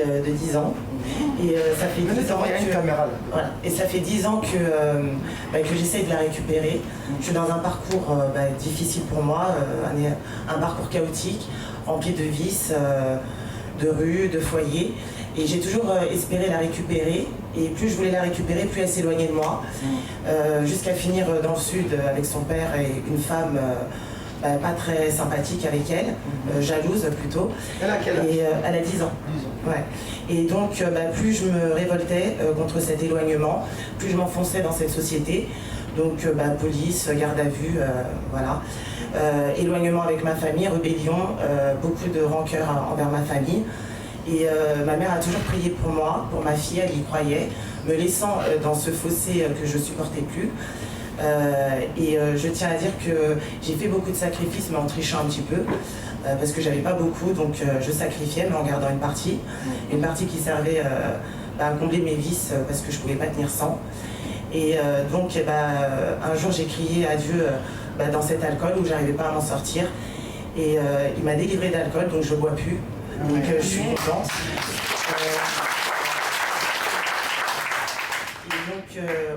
de 10 ans. Et ça fait 10 ans voilà. Et ça fait 10 ans que j'essaye de la récupérer. Je suis dans un parcours difficile pour moi, un parcours chaotique, rempli de vices, de rues, de foyers. Et j'ai toujours espéré la récupérer. Et plus je voulais la récupérer, plus elle s'éloignait de moi. Jusqu'à finir dans le sud avec son père et une femme pas très sympathique avec elle, jalouse plutôt. Elle a quel âge? Et elle a 10 ans. 10 ans. Ouais. Et donc plus je me révoltais contre cet éloignement, plus je m'enfonçais dans cette société. Donc police, garde à vue, voilà. Éloignement avec ma famille, rébellion, beaucoup de rancœur envers ma famille. Et ma mère a toujours prié pour moi, pour ma fille, elle y croyait, me laissant dans ce fossé que je ne supportais plus. Je tiens à dire que j'ai fait beaucoup de sacrifices, mais en trichant un petit peu, parce que j'avais pas beaucoup, donc je sacrifiais, mais en gardant une partie qui servait à combler mes vices, parce que je pouvais pas tenir sans. Et un jour j'ai crié à Dieu dans cet alcool où j'arrivais pas à m'en sortir. Et il m'a délivré d'alcool, donc je bois plus. Donc je suis contente.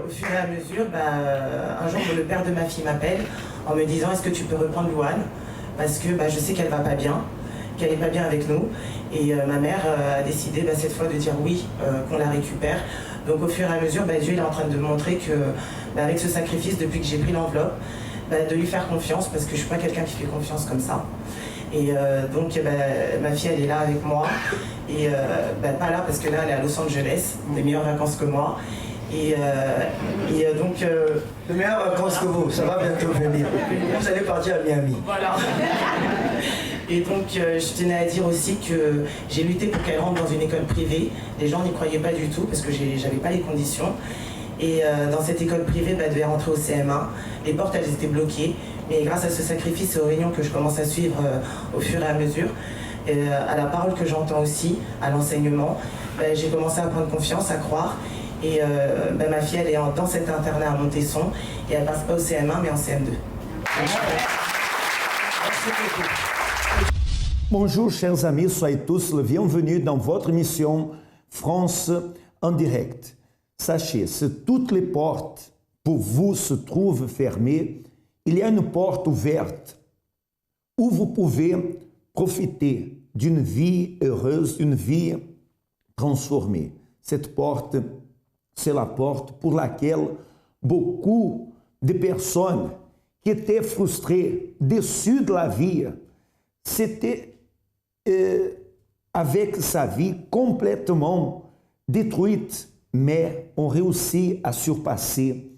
Au fur et à mesure, un jour le père de ma fille m'appelle en me disant est-ce que tu peux reprendre Louane, parce que je sais qu'elle va pas bien, qu'elle n'est pas bien avec nous. Et ma mère a décidé cette fois de dire oui, qu'on la récupère. Donc au fur et à mesure, Dieu est en train de me montrer que avec ce sacrifice, depuis que j'ai pris l'enveloppe, de lui faire confiance, parce que je ne suis pas quelqu'un qui fait confiance comme ça. Et ma fille, elle est là avec moi. Et pas là, parce que là, elle est à Los Angeles, des meilleures vacances que moi. Les meilleures vacances que vous, ça va bientôt venir. Vous allez partir à Miami. Voilà. Et donc, je tenais à dire aussi que j'ai lutté pour qu'elle rentre dans une école privée. Les gens n'y croyaient pas du tout, parce que j'avais pas les conditions. Et dans cette école privée, elle devait rentrer au CM1. Les portes, elles étaient bloquées. Mais grâce à ce sacrifice et aux réunions que je commence à suivre au fur et à mesure, à la parole que j'entends aussi, à l'enseignement, j'ai commencé à prendre confiance, à croire. Et ma fille, elle est dans cet internat à Montesson et elle passe pas au CM1 mais en CM2. Bonjour chers amis, soyez tous le bienvenue dans votre émission France en direct. Sachez, si toutes les portes pour vous se trouvent fermées, il y a une porte ouverte où vous pouvez profiter d'une vie heureuse, d'une vie transformée. Cette porte, c'est la porte pour laquelle beaucoup de personnes qui étaient frustrées, déçues de la vie, c'était avec sa vie complètement détruite, mais ont réussi à surpasser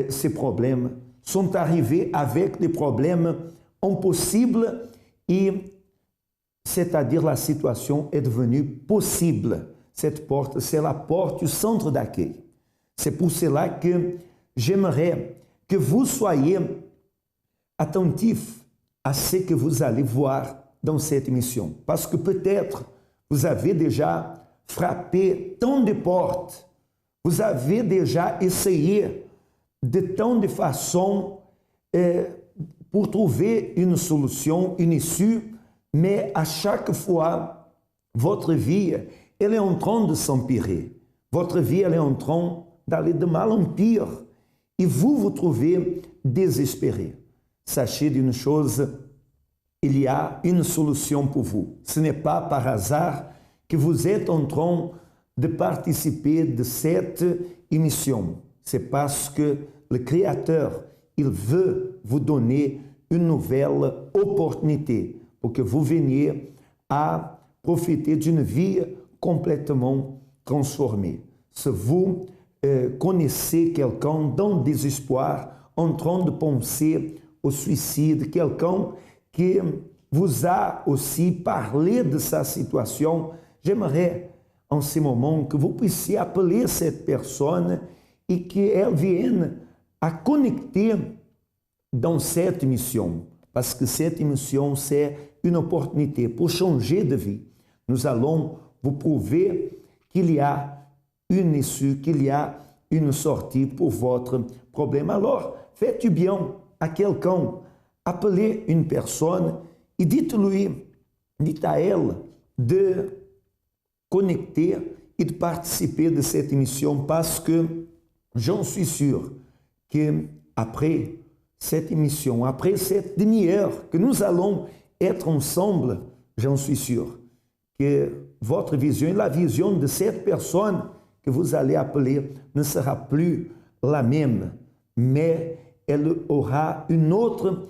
ces problèmes, sont arrivés avec des problèmes impossibles et c'est-à-dire la situation est devenue possible. Cette porte, c'est la porte du centre d'accueil. C'est pour cela que j'aimerais que vous soyez attentifs à ce que vous allez voir dans cette émission. Parce que peut-être vous avez déjà frappé tant de portes, vous avez déjà essayé de tant de façons pour trouver une solution, une issue, mais à chaque fois, votre vie, elle est en train de s'empirer. Votre vie, elle est en train d'aller de mal en pire. Et vous vous trouvez désespéré. Sachez d'une chose, il y a une solution pour vous. Ce n'est pas par hasard que vous êtes en train de participer de cette émission. C'est parce que le Créateur, il veut vous donner une nouvelle opportunité pour que vous veniez à profiter d'une vie complètement transformée. Si vous connaissez quelqu'un dans le désespoir, en train de penser au suicide, quelqu'un qui vous a aussi parlé de sa situation, j'aimerais en ce moment que vous puissiez appeler cette personne et qu'elle vienne à connecter dans cette émission. Parce que cette émission, c'est une opportunité pour changer de vie. Nous allons vous prouver qu'il y a une issue, qu'il y a une sortie pour votre problème. Alors, faites du bien à quelqu'un, appelez une personne et dites-lui, dites à elle de connecter et de participer de cette émission parce que j'en suis sûr que après cette émission, après cette demi-heure que nous allons être ensemble, j'en suis sûr que votre vision et la vision de cette personne que vous allez appeler ne sera plus la même, mais elle aura une autre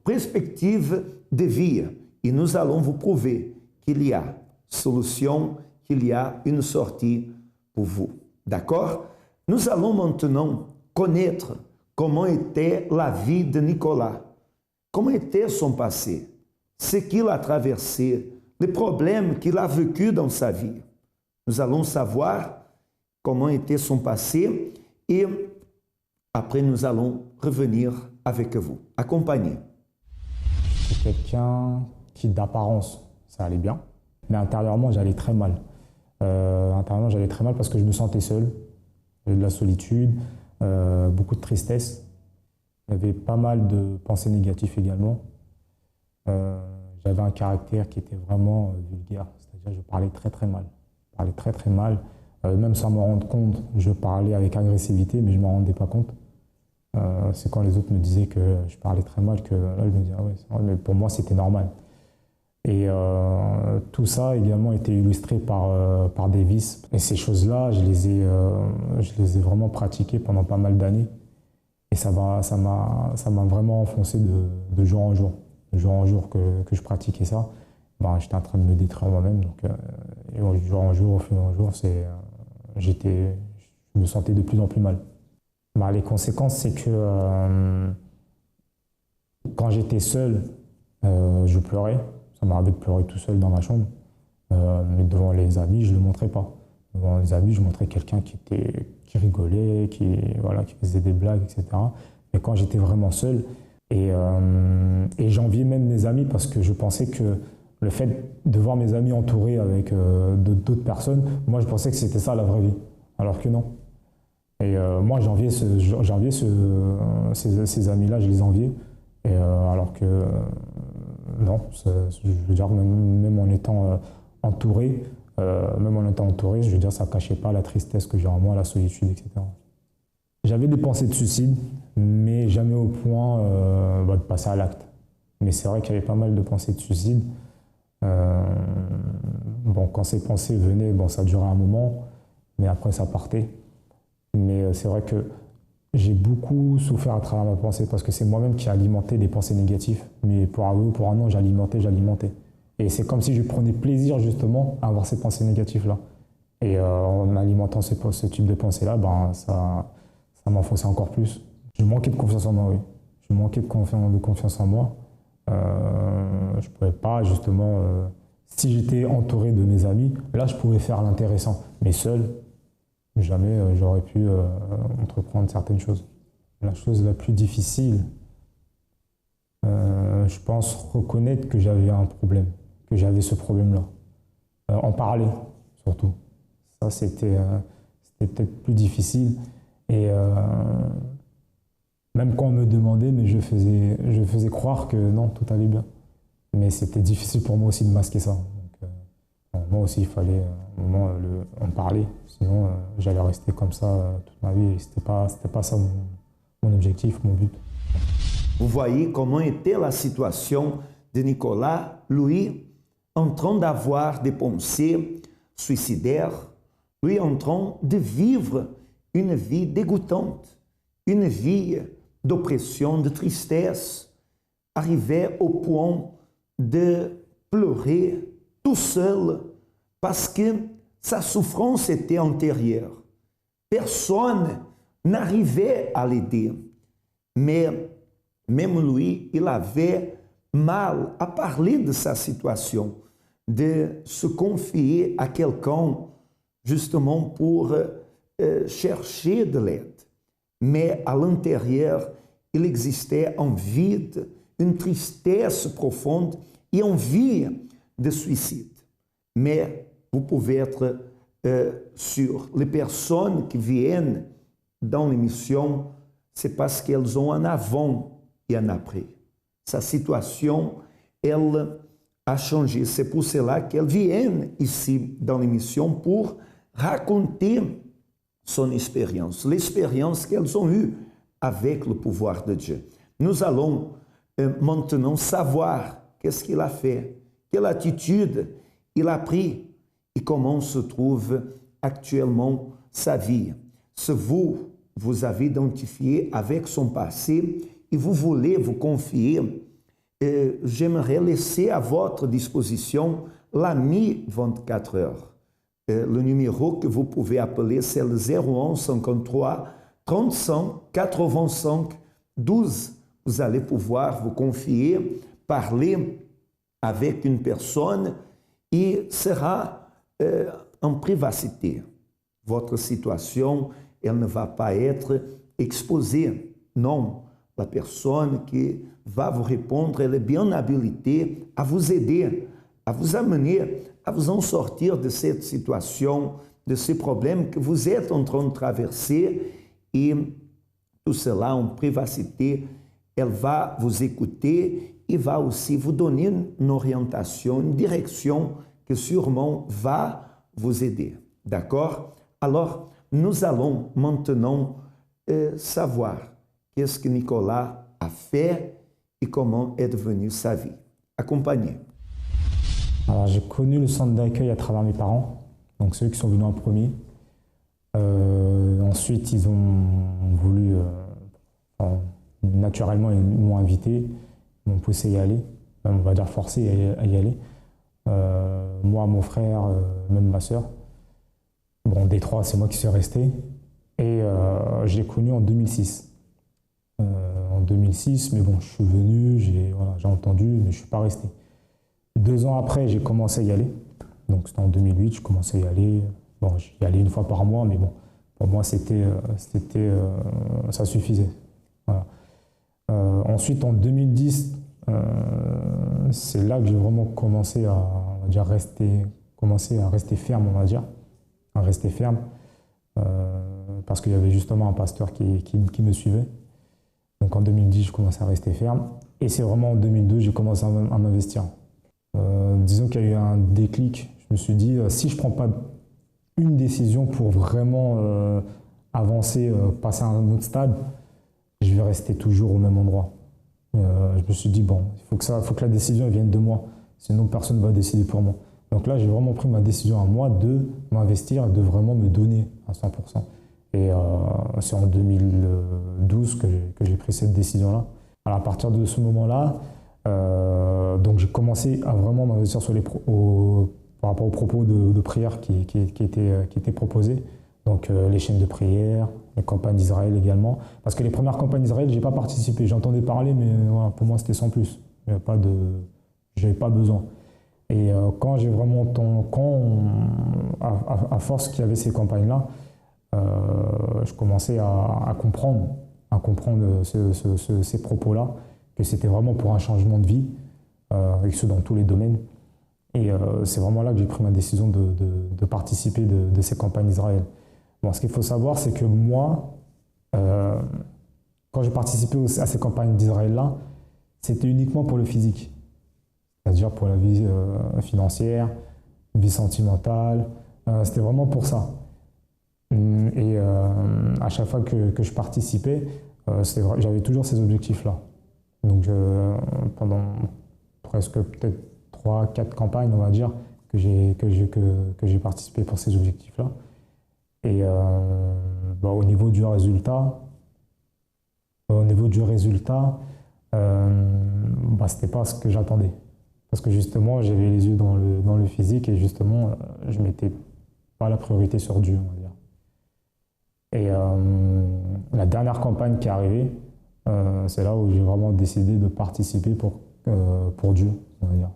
perspective de vie. Et nous allons vous prouver qu'il y a solution, qu'il y a une sortie pour vous. D'accord? Nous allons maintenant connaître comment était la vie de Nicolas, comment était son passé, ce qu'il a traversé, les problèmes qu'il a vécu dans sa vie. Nous allons savoir comment était son passé et après nous allons revenir avec vous. Accompagnez. C'est quelqu'un qui d'apparence, ça allait bien, mais intérieurement j'allais très mal. Intérieurement j'allais très mal parce que je me sentais seul, de la solitude, beaucoup de tristesse. Il y avait pas mal de pensées négatives également. J'avais un caractère qui était vraiment vulgaire, c'est-à-dire je parlais très mal. Je parlais très mal, même sans me rendre compte, je parlais avec agressivité, mais je ne m'en rendais pas compte. C'est quand les autres me disaient que je parlais très mal que là je me disais ah ouais, c'est vrai, mais pour moi c'était normal. Et tout ça également été illustré par des vices. Et ces choses-là, je les ai vraiment pratiquées pendant pas mal d'années. Et ça m'a vraiment enfoncé de jour en jour. De jour en jour que je pratiquais ça, ben, j'étais en train de me détruire moi-même. Donc, et de jour en jour, au fur et à mesure, je me sentais de plus en plus mal. Ben, les conséquences, c'est que quand j'étais seul, je pleurais. Ça m'arrivait de pleurer tout seul dans ma chambre. Mais devant les amis, je ne le montrais pas. Devant les amis, je montrais quelqu'un qui rigolait, qui faisait des blagues, etc. Mais quand j'étais vraiment seul, et j'enviais même mes amis parce que je pensais que le fait de voir mes amis entourés avec d'autres personnes, moi je pensais que c'était ça la vraie vie, alors que non. Et moi j'enviais ces amis-là, je les enviais, et, alors que non, je veux dire même en étant entouré, je veux dire ça ne cachait pas la tristesse que j'ai en moi, la solitude, etc. J'avais des pensées de suicide, mais jamais au point de passer à l'acte. Mais c'est vrai qu'il y avait pas mal de pensées de suicide. Bon, quand ces pensées venaient, bon, ça durait un moment, mais après ça partait. Mais c'est vrai que j'ai beaucoup souffert à travers ma pensée parce que c'est moi-même qui alimentais des pensées négatives. Mais pour un oui ou pour un non, j'alimentais. Et c'est comme si je prenais plaisir justement à avoir ces pensées négatives-là. Et en alimentant ce type de pensées-là, ben, ça m'enfonçait encore plus. Je manquais de confiance en moi, oui. Je manquais de confiance en moi. Je ne pouvais pas, justement, si j'étais entouré de mes amis, là, je pouvais faire l'intéressant. Mais seul, jamais j'aurais pu entreprendre certaines choses. La chose la plus difficile, je pense reconnaître que j'avais un problème, que j'avais ce problème-là. En parler, surtout. Ça, c'était peut-être plus difficile. Et même quand on me demandait, mais je faisais croire que non, tout allait bien. Mais c'était difficile pour moi aussi de masquer ça. Donc, moi aussi, il fallait un moment en parler. Sinon, j'allais rester comme ça toute ma vie. Et c'était pas ça mon objectif, mon but. Vous voyez comment était la situation de Nicolas, lui, en train d'avoir des pensées suicidaires, lui en train de vivre une vie dégoûtante, une vie d'oppression, de tristesse, arrivait au point de pleurer tout seul parce que sa souffrance était antérieure. Personne n'arrivait à l'aider, mais même lui, il avait mal à parler de sa situation, de se confier à quelqu'un justement pour chercher de l'aide. Mais à l'intérieur, il existait un vide, une tristesse profonde et envie de suicide. Mais vous pouvez être sûr, les personnes qui viennent dans l'émission, c'est parce qu'elles ont un avant et un après. Sa situation, elle a changé. C'est pour cela qu'elle vient ici dans l'émission pour raconter son expérience, l'expérience qu'elles ont eue avec le pouvoir de Dieu. Nous allons maintenant savoir qu'est-ce qu'il a fait, quelle attitude il a pris et comment se trouve actuellement sa vie. Si vous avez identifié avec son passé et vous voulez vous confier, j'aimerais laisser à votre disposition l'ami 24 heures. Le numéro que vous pouvez appeler, c'est le 01 53 35 85 12. Vous allez pouvoir vous confier, parler avec une personne et sera en privacité. Votre situation, elle ne va pas être exposée. Non, la personne qui va vous répondre, elle est bien habilitée à vous aider, à vous amener, à vous en sortir de cette situation, de ces problèmes que vous êtes en train de traverser et tout cela en privacité. Elle va vous écouter et va aussi vous donner une orientation, une direction que sûrement va vous aider. D'accord? Alors, nous allons maintenant savoir qu'est-ce que Nicolas a fait et comment est devenue sa vie. Accompagnez. Alors, j'ai connu le centre d'accueil à travers mes parents, donc ceux qui sont venus en premier. Ensuite, ils ont voulu, naturellement, ils m'ont invité, ils m'ont poussé à y aller, on va dire forcé à y aller. Moi, mon frère, même ma sœur. Bon, des trois, c'est moi qui suis resté. Et je l'ai connu en 2006. En 2006, mais bon, je suis venu, j'ai entendu, mais je ne suis pas resté. 2 ans après, j'ai commencé à y aller. Donc c'était en 2008, je commençais à y aller. Bon, j'y allais une fois par mois, mais bon, pour moi, ça suffisait. Voilà. Ensuite, en 2010, c'est là que j'ai vraiment commencé à, on va dire, rester ferme, on va dire. À rester ferme, parce qu'il y avait justement un pasteur qui me suivait. Donc en 2010, je commençais à rester ferme. Et c'est vraiment en 2012 que j'ai commencé à m'investir. Disons qu'il y a eu un déclic. Je me suis dit, si je ne prends pas une décision pour vraiment avancer, passer à un autre stade, je vais rester toujours au même endroit. Je me suis dit, bon, il faut que la décision vienne de moi, sinon personne ne va décider pour moi. Donc là, j'ai vraiment pris ma décision à moi de m'investir et de vraiment me donner à 100%. Et c'est en 2012 que j'ai pris cette décision-là. Alors à partir de ce moment-là, donc j'ai commencé à vraiment m'investir par rapport aux propos de prière qui étaient proposés. Donc les chaînes de prière, les campagnes d'Israël également. Parce que les premières campagnes d'Israël, je n'ai pas participé. J'entendais parler, mais voilà, pour moi, c'était sans plus. Je n'avais pas besoin. Et quand j'ai vraiment à force qu'il y avait ces campagnes-là, je commençais à comprendre ces propos-là, que c'était vraiment pour un changement de vie, et ce dans tous les domaines. Et c'est vraiment là que j'ai pris ma décision de participer de ces campagnes d'Israël. Bon, ce qu'il faut savoir, c'est que moi, quand j'ai participé à ces campagnes d'Israël-là, c'était uniquement pour le physique. C'est-à-dire pour la vie financière, vie sentimentale, c'était vraiment pour ça. Et à chaque fois que je participais, j'avais toujours ces objectifs-là. Donc pendant presque peut-être 3-4 campagnes, on va dire, que j'ai participé pour ces objectifs-là. Et au niveau du résultat, c'était pas ce que j'attendais. Parce que justement, j'avais les yeux dans le physique et justement, je ne mettais pas la priorité sur Dieu, on va dire. Et la dernière campagne qui est arrivée, c'est là où j'ai vraiment décidé de participer pour Dieu, on va dire.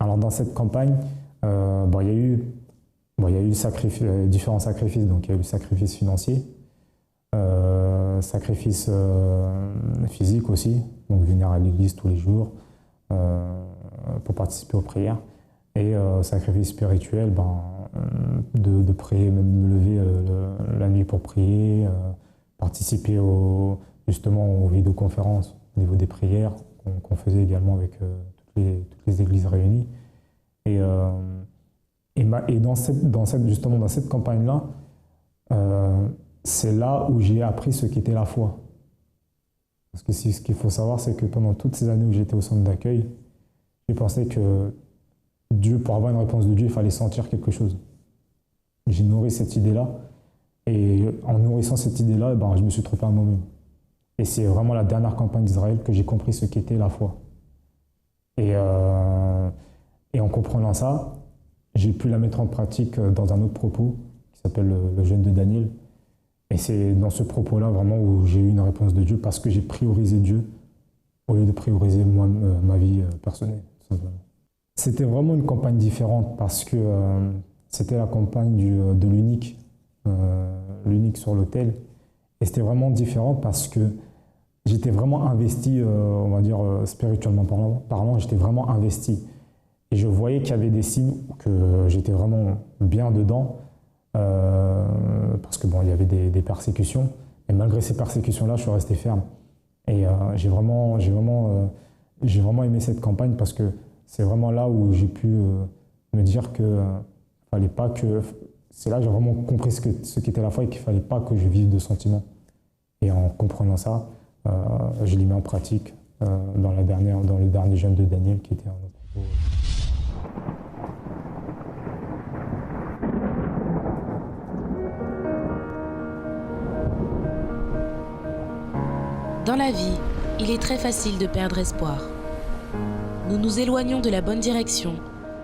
Alors dans cette campagne, il y a eu différents sacrifices. Donc il y a eu le sacrifice financier, sacrifice physique aussi, donc venir à l'église tous les jours pour participer aux prières, et sacrifice spirituel, de prier, même me lever la nuit pour prier, participer justement aux vidéoconférences au niveau des prières qu'on faisait également avec toutes les églises réunies. Et justement, dans cette campagne-là, c'est là où j'ai appris ce qu'était la foi. Parce que ce qu'il faut savoir, c'est que pendant toutes ces années où j'étais au centre d'accueil, j'ai pensé que Dieu, pour avoir une réponse de Dieu, il fallait sentir quelque chose. J'ai nourri cette idée-là, et en nourrissant cette idée-là, je me suis trompé à moi-même. Et c'est vraiment la dernière campagne d'Israël que j'ai compris ce qu'était la foi. Et en comprenant ça, j'ai pu la mettre en pratique dans un autre propos qui s'appelle le jeûne de Daniel. Et c'est dans ce propos-là vraiment où j'ai eu une réponse de Dieu parce que j'ai priorisé Dieu au lieu de prioriser moi, ma vie personnelle. C'était vraiment une campagne différente parce que c'était la campagne de l'unique, l'unique sur l'autel. Et c'était vraiment différent parce que j'étais vraiment investi, on va dire spirituellement parlant, j'étais vraiment investi. Et je voyais qu'il y avait des signes que j'étais vraiment bien dedans, parce que il y avait des persécutions. Et malgré ces persécutions-là, je suis resté ferme. Et j'ai vraiment aimé cette campagne parce que c'est vraiment là où j'ai pu me dire que fallait pas que. C'est là que j'ai vraiment compris ce qu'était la foi et qu'il ne fallait pas que je vive de sentiments. Et en comprenant ça, je l'ai mis en pratique dans le dernier jeûne de Daniel qui était un autre propos. Dans la vie, il est très facile de perdre espoir. Nous nous éloignons de la bonne direction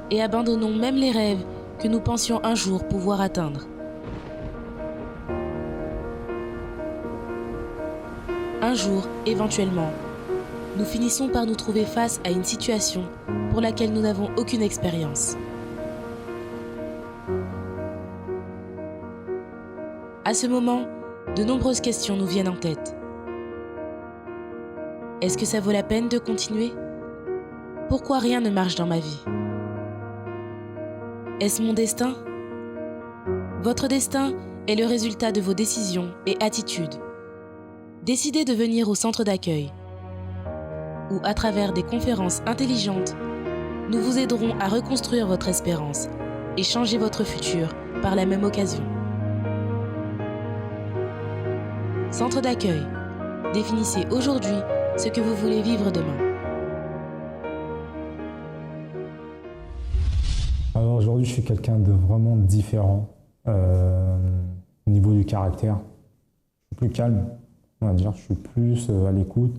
et abandonnons même les rêves que nous pensions un jour pouvoir atteindre. Un jour, éventuellement, nous finissons par nous trouver face à une situation pour laquelle nous n'avons aucune expérience. À ce moment, de nombreuses questions nous viennent en tête. Est-ce que ça vaut la peine de continuer ? Pourquoi rien ne marche dans ma vie ? Est-ce mon destin ? Votre destin est le résultat de vos décisions et attitudes. Décidez de venir au centre d'accueil, où à travers des conférences intelligentes, nous vous aiderons à reconstruire votre espérance et changer votre futur par la même occasion. Centre d'accueil. Définissez aujourd'hui ce que vous voulez vivre demain. Alors aujourd'hui, je suis quelqu'un de vraiment différent au niveau du caractère. Je suis plus calme, on va dire. Je suis plus à l'écoute,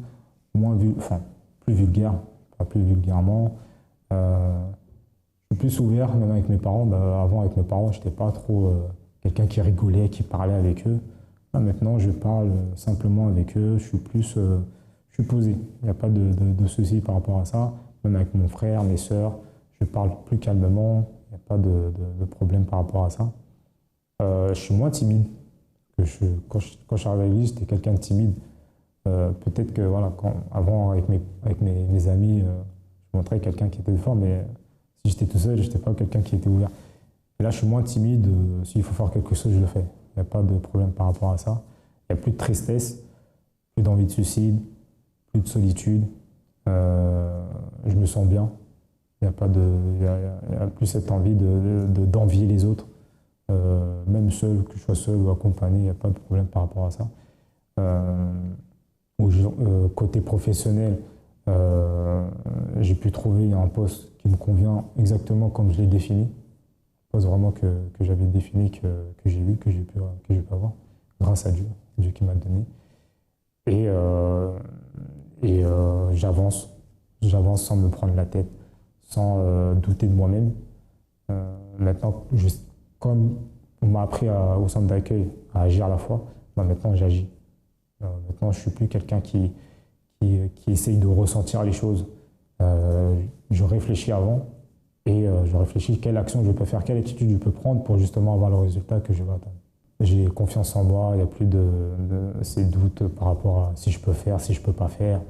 plus vulgaire, pas plus vulgairement. Je suis plus ouvert, même avec mes parents. Avant, avec mes parents, je n'étais pas trop quelqu'un qui rigolait, qui parlait avec eux. Là, maintenant, je parle simplement avec eux. Je suis posé. Il n'y a pas de souci par rapport à ça. Même avec mon frère, mes sœurs, je parle plus calmement. Il n'y a pas de problème par rapport à ça. Je suis moins timide. Quand je suis arrivé à l'église, j'étais quelqu'un de timide. Peut-être que avant, avec mes amis, je montrais quelqu'un qui était fort, mais si j'étais tout seul, je n'étais pas quelqu'un qui était ouvert. Et là, je suis moins timide. S'il faut faire quelque chose, je le fais. Il n'y a pas de problème par rapport à ça. Il n'y a plus de tristesse, plus d'envie de suicide, plus de solitude. Je me sens bien. Il n'y a plus cette envie d'envier les autres. Même seul, que je sois seul ou accompagné, il n'y a pas de problème par rapport à ça. Côté professionnel, j'ai pu trouver un poste qui me convient exactement comme je l'ai défini. Un poste vraiment que j'avais défini, que j'ai vu, que j'ai pu avoir, grâce à Dieu, Dieu qui m'a donné. Et j'avance sans me prendre la tête, sans douter de moi-même. Maintenant, comme on m'a appris au centre d'accueil à agir à la fois, maintenant j'agis. Maintenant, je ne suis plus quelqu'un qui essaye de ressentir les choses. Je réfléchis avant et je réfléchis quelle action je peux faire, quelle attitude je peux prendre pour justement avoir le résultat que je veux atteindre. J'ai confiance en moi, il n'y a plus de ces doutes par rapport à si je peux faire, si je ne peux pas faire.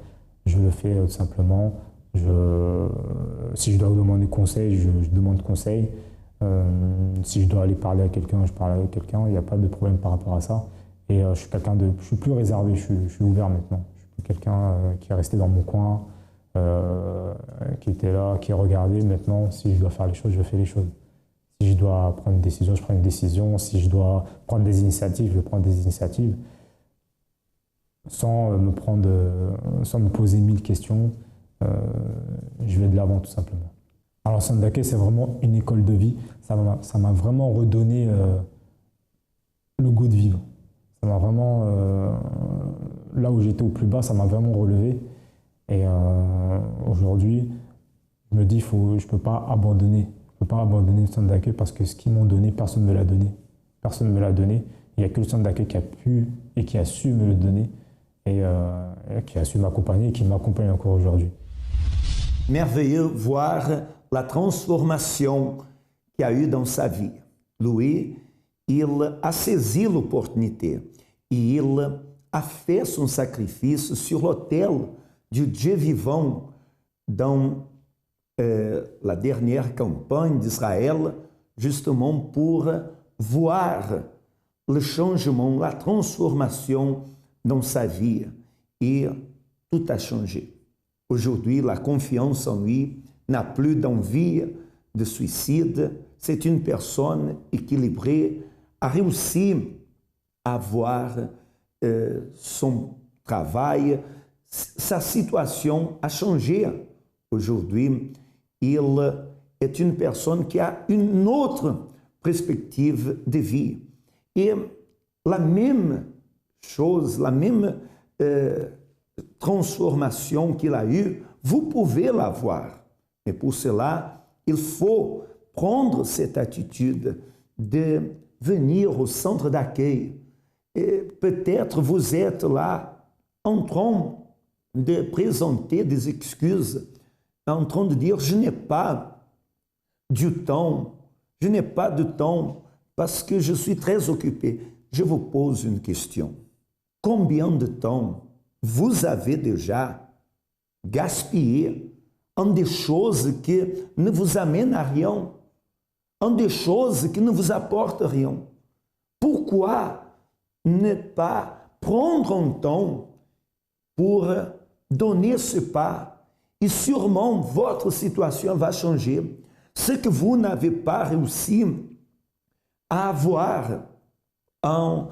Je le fais tout simplement. Si je dois demander conseil, je demande conseil. Si je dois aller parler à quelqu'un, je parle avec quelqu'un. Il n'y a pas de problème par rapport à ça. Et je suis plus réservé, je suis ouvert maintenant. Je suis plus quelqu'un qui est resté dans mon coin. qui était là, qui regardait. Maintenant, si je dois faire les choses, je fais les choses. Si je dois prendre une décision, je prends une décision. Si je dois prendre des initiatives, je prends des initiatives. Sans me poser 1000 questions, je vais de l'avant tout simplement. Alors centre d'accueil, c'est vraiment une école de vie. Ça m'a vraiment redonné le goût de vivre. Ça m'a vraiment, là où j'étais au plus bas, ça m'a vraiment relevé. Et aujourd'hui, je me dis, je ne peux pas abandonner. Je peux pas abandonner le centre d'accueil parce que ce qu'ils m'ont donné, personne ne me l'a donné. Personne ne me l'a donné. Il n'y a que le centre d'accueil qui a pu et qui a su me le donner et qui a su m'accompagner et qui m'accompagne encore aujourd'hui. Merveilleux voir la transformation qu'il y a eu dans sa vie. Louis, il a saisi l'opportunité et il a fait son sacrifice sur l'autel du Dieu vivant dans la dernière campagne d'Israël, justement pour voir le changement, la transformation dans sa vie. Et tout a changé. Aujourd'hui, la confiance en lui n'a plus d'envie de suicide. C'est une personne équilibrée, a réussi à avoir son travail. Sa situation a changé. Aujourd'hui, il est une personne qui a une autre perspective de vie. Et la même chose, la même transformation qu'il a eue, vous pouvez l'avoir. Et pour cela, il faut prendre cette attitude de venir au centre d'accueil. Et peut-être vous êtes là en train de présenter des excuses, en train de dire « je n'ai pas du temps, je n'ai pas de temps parce que je suis très occupé ». Je vous pose une question. Combien de temps vous avez déjà gaspillé en des choses qui ne vous amènent à rien, en des choses qui ne vous apportent rien? Pourquoi ne pas prendre un temps pour donner ce pas? Et sûrement votre situation va changer. Ce que vous n'avez pas réussi à avoir en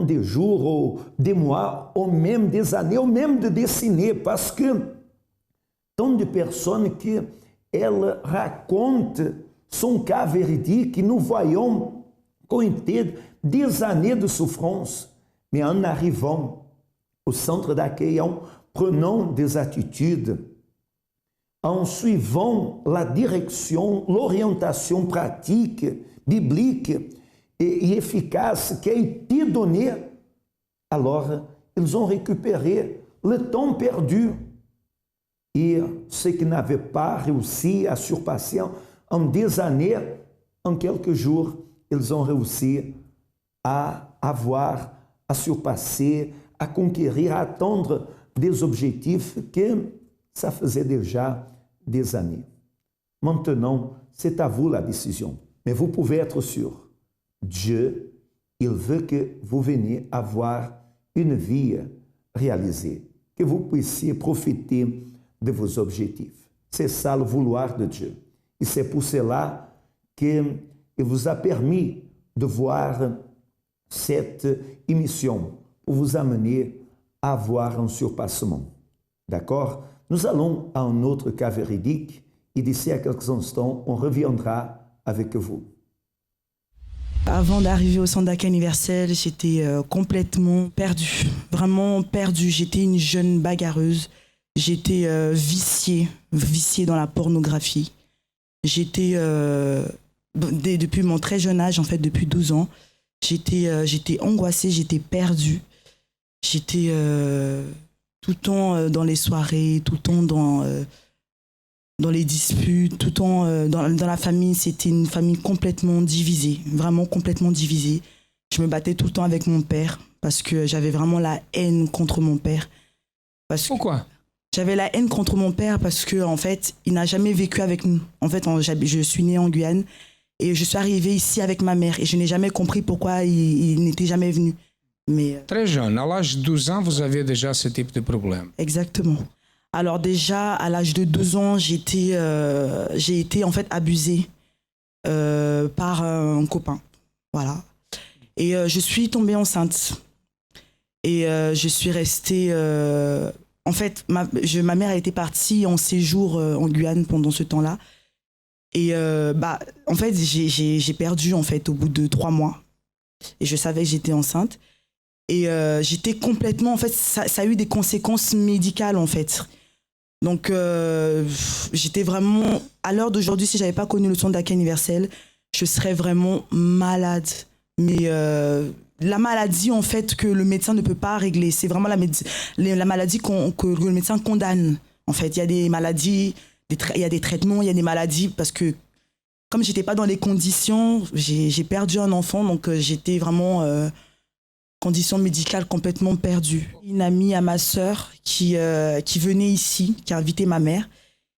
des jours, ou des mois, ou même des années, ou même de décennies, parce que tant de personnes qui elles racontent son cas véridique, et nous voyons qu'on été des années de souffrance, mais en arrivant au centre d'accueil, en prenant des attitudes, en suivant la direction, l'orientation pratique, biblique et efficace qui a été donnée, alors ils ont récupéré le temps perdu. Et ceux qui n'avaient pas réussi à surpasser en des années, en quelques jours, ils ont réussi à avoir, à surpasser, à conquérir, à atteindre des objectifs que ça faisait déjà des années. Maintenant, c'est à vous la décision. Mais vous pouvez être sûr, Dieu, il veut que vous veniez avoir une vie réalisée, que vous puissiez profiter de vos objectifs. C'est ça le vouloir de Dieu. Et c'est pour cela qu'il vous a permis de voir cette émission pour vous amener à avoir un surpassement. D'accord? Nous allons à un autre cas véridique et d'ici à quelques instants, on reviendra avec vous. Avant d'arriver au centre d'accueil universel, j'étais complètement perdue, vraiment perdue. J'étais une jeune bagarreuse, j'étais viciée dans la pornographie. J'étais, depuis mon très jeune âge, en fait depuis 12 ans, j'étais angoissée, j'étais perdue. J'étais tout le temps dans les soirées, tout le temps dans les disputes, tout le temps dans la famille. C'était une famille complètement divisée, vraiment complètement divisée. Je me battais tout le temps avec mon père parce que j'avais vraiment la haine contre mon père. Pourquoi ? J'avais la haine contre mon père parce que en fait, il n'a jamais vécu avec nous. En fait, je suis née en Guyane et je suis arrivée ici avec ma mère et je n'ai jamais compris pourquoi il n'était jamais venu. Mais Très jeune, à l'âge de 12 ans, vous aviez déjà ce type de problème. Exactement. Alors déjà, à l'âge de 2 ans, j'ai été en fait abusée par un copain. Voilà. Et je suis tombée enceinte. Et je suis restée... en fait, ma mère a été partie en séjour en Guyane pendant ce temps-là. Et en fait, j'ai perdu en fait au bout de 3 mois. Et je savais que j'étais enceinte. Et j'étais complètement... En fait, ça a eu des conséquences médicales en fait. Donc, j'étais vraiment... À l'heure d'aujourd'hui, si je n'avais pas connu le centre d'accueil universel, je serais vraiment malade. Mais la maladie, en fait, que le médecin ne peut pas régler, c'est vraiment la maladie que le médecin condamne. En fait, il y a des maladies, il y a des traitements, il y a des maladies, parce que comme je n'étais pas dans les conditions, j'ai perdu un enfant, donc j'étais vraiment... conditions médicales complètement perdues. Une amie à ma sœur qui venait ici, qui a invité ma mère.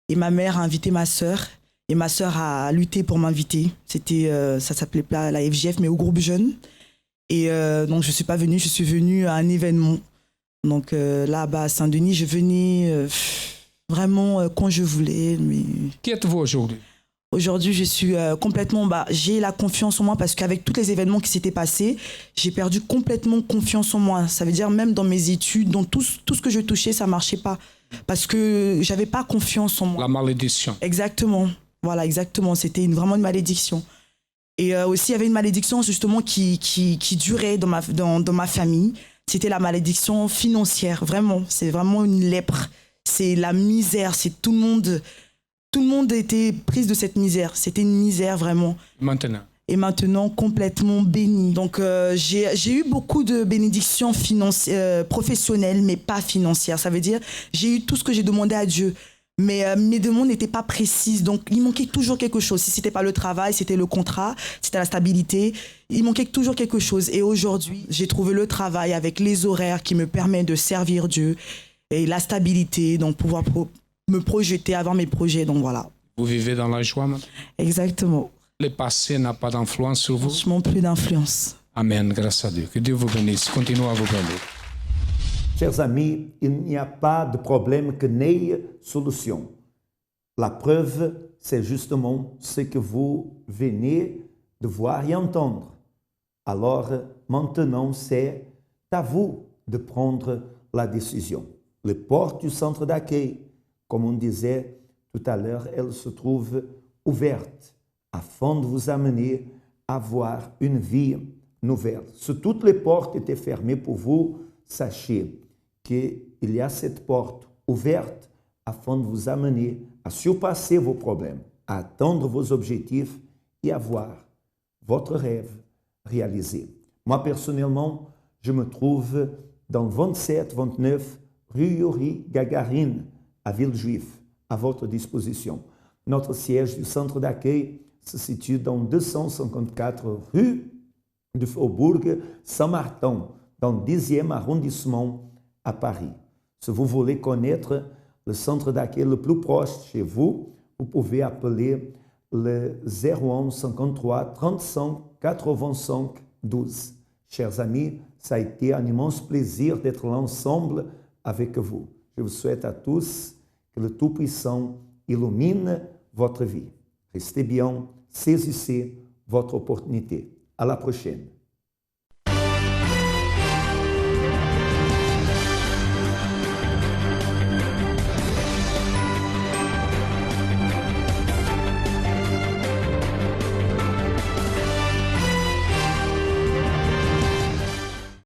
Et ma mère a invité ma sœur. Et ma sœur a lutté pour m'inviter. C'était, ça s'appelait pas la FGF, mais au groupe jeune. Et donc je ne suis pas venue, je suis venue à un événement. Donc là-bas à Saint-Denis, je venais vraiment quand je voulais. Mais... Qui êtes-vous aujourd'hui? Aujourd'hui, je suis complètement... j'ai la confiance en moi parce qu'avec tous les événements qui s'étaient passés, j'ai perdu complètement confiance en moi. Ça veut dire même dans mes études, dans tout ce que je touchais, ça ne marchait pas. Parce que je n'avais pas confiance en moi. La malédiction. Exactement. Voilà, exactement. C'était vraiment une malédiction. Et aussi, il y avait une malédiction justement qui durait dans ma famille. C'était la malédiction financière. Vraiment, c'est vraiment une lèpre. C'est la misère. C'est tout le monde était prise de cette misère. C'était une misère vraiment. Maintenant. Et maintenant, complètement bénie. Donc, j'ai eu beaucoup de bénédictions professionnelles, mais pas financières. Ça veut dire, j'ai eu tout ce que j'ai demandé à Dieu. Mais mes demandes n'étaient pas précises. Donc, il manquait toujours quelque chose. Si ce n'était pas le travail, c'était le contrat, c'était la stabilité. Il manquait toujours quelque chose. Et aujourd'hui, j'ai trouvé le travail avec les horaires qui me permettent de servir Dieu et la stabilité, donc pouvoir me projeter, avoir mes projets. Donc, voilà. Vous vivez dans la joie maintenant? Exactement. Le passé n'a pas d'influence sur vous? Franchement, plus d'influence. Amen, grâce à Dieu. Que Dieu vous bénisse. Continuez à vous bénir. Chers amis, il n'y a pas de problème que n'ait solution. La preuve, c'est justement ce que vous venez de voir et entendre. Alors, maintenant, c'est à vous de prendre la décision. Les portes du centre d'accueil, comme on disait tout à l'heure, elles se trouvent ouvertes afin de vous amener à avoir une vie nouvelle. Si toutes les portes étaient fermées pour vous, sachez qu'il y a cette porte ouverte afin de vous amener à surpasser vos problèmes, à atteindre vos objectifs et avoir votre rêve réalisé. Moi, personnellement, je me trouve dans 27-29 rue Yuri Gagarin, à Villejuif, à votre disposition. Notre siège du centre d'accueil se situe dans 254 rue du Faubourg Saint-Martin, dans le 10e arrondissement à Paris. Si vous voulez connaître le centre d'accueil le plus proche chez vous, vous pouvez appeler le 01 53 35 85 12. Chers amis, ça a été un immense plaisir d'être là ensemble avec vous. Je vous souhaite à tous que le Tout-Puissant illumine votre vie. Restez bien, saisissez votre opportunité. À la prochaine.